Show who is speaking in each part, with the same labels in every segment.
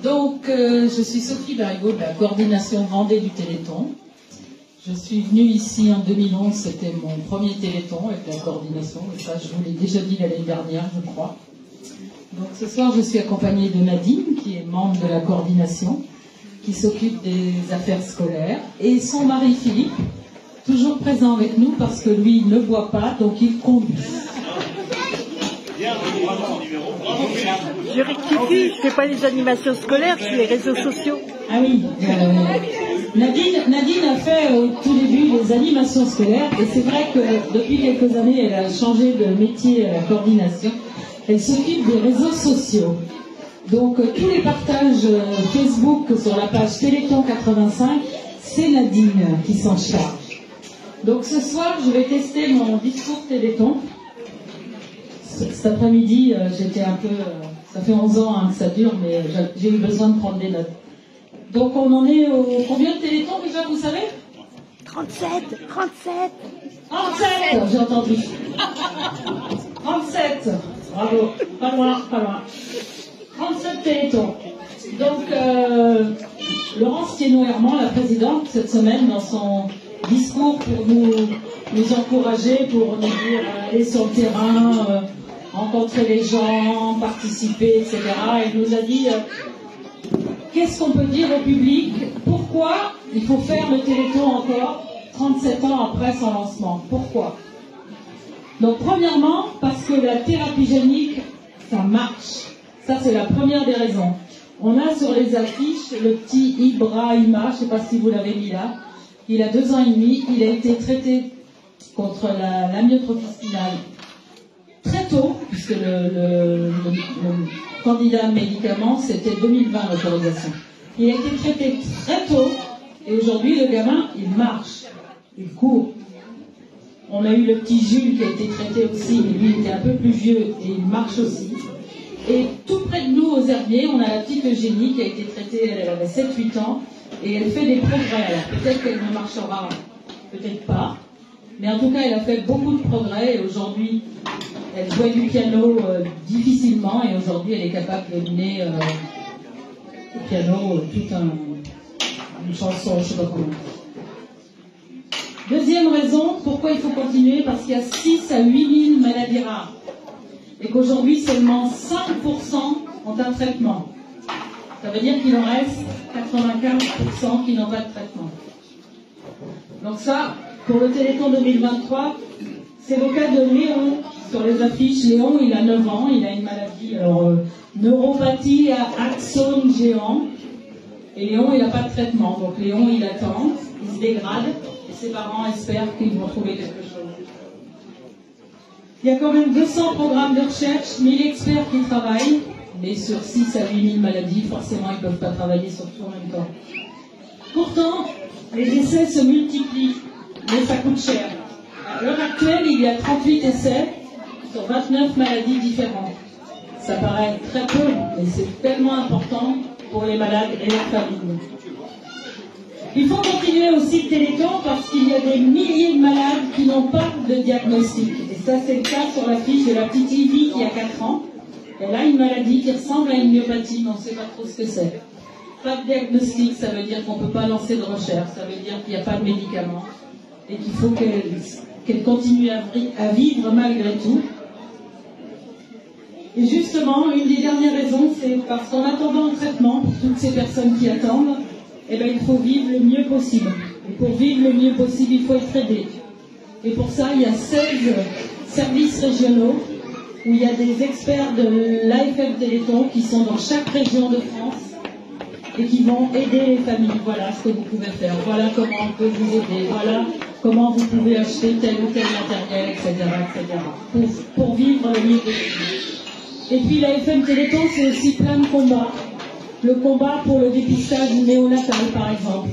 Speaker 1: Donc, je suis Sophie Barigaud de la coordination Vendée du Téléthon. Je suis venue ici en 2011, c'était mon premier Téléthon avec la coordination, et ça je vous l'ai déjà dit l'année dernière, je crois. Donc ce soir, je suis accompagnée de Nadine, qui est membre de la coordination, qui s'occupe des affaires scolaires, et son mari Philippe, toujours présent avec nous parce que lui il ne boit pas, donc il conduit.
Speaker 2: Je rectifie, je ne fais pas les animations scolaires, je fais les réseaux sociaux.
Speaker 1: Ah oui, Nadine a fait au tout début les animations scolaires, et c'est vrai que depuis quelques années, elle a changé de métier à la coordination. Elle s'occupe des réseaux sociaux. Donc tous les partages Facebook sur la page Téléthon 85, c'est Nadine qui s'en charge. Donc ce soir, je vais tester mon discours Téléthon. Cet après-midi, j'étais un peu... ça fait 11 ans que ça dure, mais j'ai eu besoin de prendre des notes. Donc on en est au... Combien de Téléthons déjà, vous savez?
Speaker 2: 37.
Speaker 1: 37, j'ai entendu. 37, bravo, pas loin. 37 Téléthons. Donc, Laurence Thienot-Herman, la présidente, cette semaine, dans son discours pour nous encourager, pour nous dire aller sur le terrain, rencontrer les gens, participer, etc. Elle nous a dit qu'est-ce qu'on peut dire au public, pourquoi il faut faire le Téléthon encore 37 ans après son lancement. Pourquoi? Donc premièrement, parce que la thérapie génique, ça marche. Ça, c'est la première des raisons. On a sur les affiches le petit Ibrahima, je ne sais pas si vous l'avez mis là, il a 2 ans et demi, il a été traité contre l'amyotrophie spinale très tôt, puisque le candidat médicament, c'était 2020 l'autorisation. Il a été traité très tôt, et aujourd'hui, le gamin, il marche, il court. On a eu le petit Jules qui a été traité aussi, mais lui, il était un peu plus vieux, et il marche aussi. Et tout près de nous, aux Herbiers, on a la petite Eugénie qui a été traitée, elle avait 7-8 ans, et elle fait des progrès. Alors peut-être qu'elle ne marchera, peut-être pas, mais en tout cas, elle a fait beaucoup de progrès, et aujourd'hui, elle jouait du piano difficilement, et aujourd'hui, elle est capable de mener au piano toute une chanson, je ne sais pas comment. Deuxième raison, pourquoi il faut continuer, parce qu'il y a 6 à 8 000 maladies rares, et qu'aujourd'hui, seulement 5% ont un traitement. Ça veut dire qu'il en reste 95% qui n'ont pas de traitement. Donc ça, pour le Téléthon 2023, c'est le cas de Léon sur les affiches. Léon, il a 9 ans, il a une maladie, neuropathie à axone géant. Et Léon, il n'a pas de traitement. Donc Léon, il attend, il se dégrade, et ses parents espèrent qu'ils vont trouver quelque chose. Il y a quand même 200 programmes de recherche, 1000 experts qui travaillent, mais sur 6 à 8 000 maladies, forcément, ils ne peuvent pas travailler sur tout en même temps. Pourtant, les essais se multiplient, mais ça coûte cher. À l'heure actuelle, il y a 38 essais sur 29 maladies différentes. Ça paraît très peu, mais c'est tellement important pour les malades et leurs familles. Il faut continuer aussi le Téléthon parce qu'il y a des milliers de malades qui n'ont pas de diagnostic. Et ça, c'est le cas sur la fiche de la petite Ivy qui a 4 ans. Elle a une maladie qui ressemble à une myopathie, mais on ne sait pas trop ce que c'est. Pas de diagnostic, ça veut dire qu'on ne peut pas lancer de recherche, ça veut dire qu'il n'y a pas de médicaments et qu'il faut qu'elle continue à vivre malgré tout. Et justement, une des dernières raisons, c'est parce qu'en attendant le traitement, pour toutes ces personnes qui attendent, eh bien, il faut vivre le mieux possible. Et pour vivre le mieux possible, il faut être aidé. Et pour ça, il y a 16 services régionaux où il y a des experts de l'AFM Téléthon qui sont dans chaque région de France et qui vont aider les familles. Voilà ce que vous pouvez faire. Voilà comment on peut vous aider. Voilà comment vous pouvez acheter tel ou tel matériel, etc. pour vivre le mieux possible. Et puis l'AFM Téléthon, c'est aussi plein de combats. Le combat pour le dépistage néonatal, par exemple.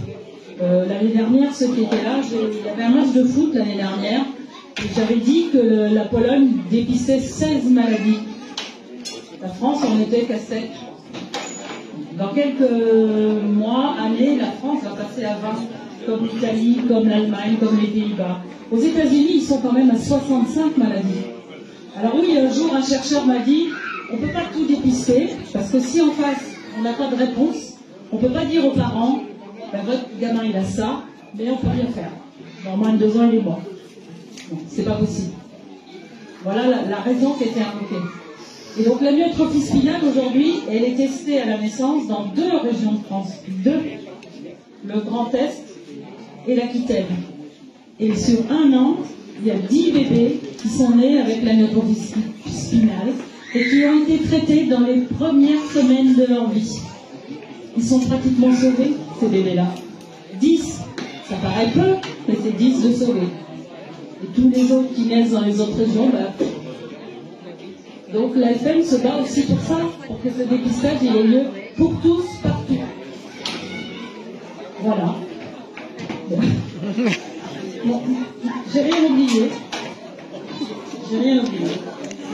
Speaker 1: L'année dernière, ceux qui étaient là, il y avait un match de foot l'année dernière, et j'avais dit que la Pologne dépistait 16 maladies. La France en était qu'à 7. Dans quelques mois, années, la France va passer à 20, comme l'Italie, comme l'Allemagne, comme les Pays-Bas. Aux États-Unis, ils sont quand même à 65 maladies. Alors oui, un jour, un chercheur m'a dit, on ne peut pas tout dépister, parce que si on passe on n'a pas de réponse. On ne peut pas dire aux parents, ben, votre gamin il a ça, mais on ne peut rien faire. Dans moins de 2 ans, il est mort. Non, c'est pas possible. Voilà la raison qui était invoquée. Et donc la myotrophie spinale aujourd'hui, elle est testée à la naissance dans 2 régions de France. 2. Le Grand Est et l'Aquitaine. Et sur 1 an, il y a 10 bébés qui sont nés avec la myotrophie spinale et qui ont été traités dans les premières semaines de leur vie. Ils sont pratiquement sauvés, ces bébés-là. 10, ça paraît peu, mais c'est 10 de sauvés. Et tous les autres qui naissent dans les autres régions, bah... Donc la FM se bat aussi pour ça, pour que ce dépistage ait lieu pour tous, partout. Voilà. Bon, j'ai rien oublié.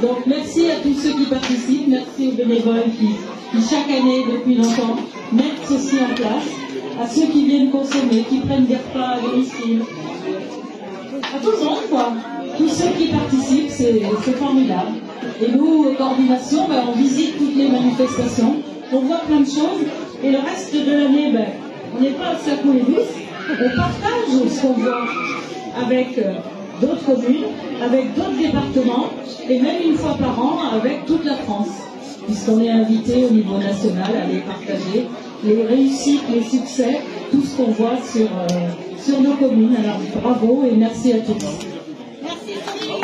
Speaker 1: Donc merci à tous ceux qui participent, merci aux bénévoles qui chaque année, depuis longtemps, mettent ceci en place, à ceux qui viennent consommer, qui prennent des repas à domicile, à tout le monde, quoi. Tous ceux qui participent, c'est formidable. Et nous, coordination, ben, on visite toutes les manifestations, on voit plein de choses, et le reste de l'année, ben, on n'est pas à ça couler douce, on partage ce qu'on voit avec d'autres communes, avec d'autres départements, et même une fois par an avec toute la France, puisqu'on est invité au niveau national à aller partager les réussites, les succès, tout ce qu'on voit sur nos communes. Alors bravo et merci à tous.
Speaker 3: Merci.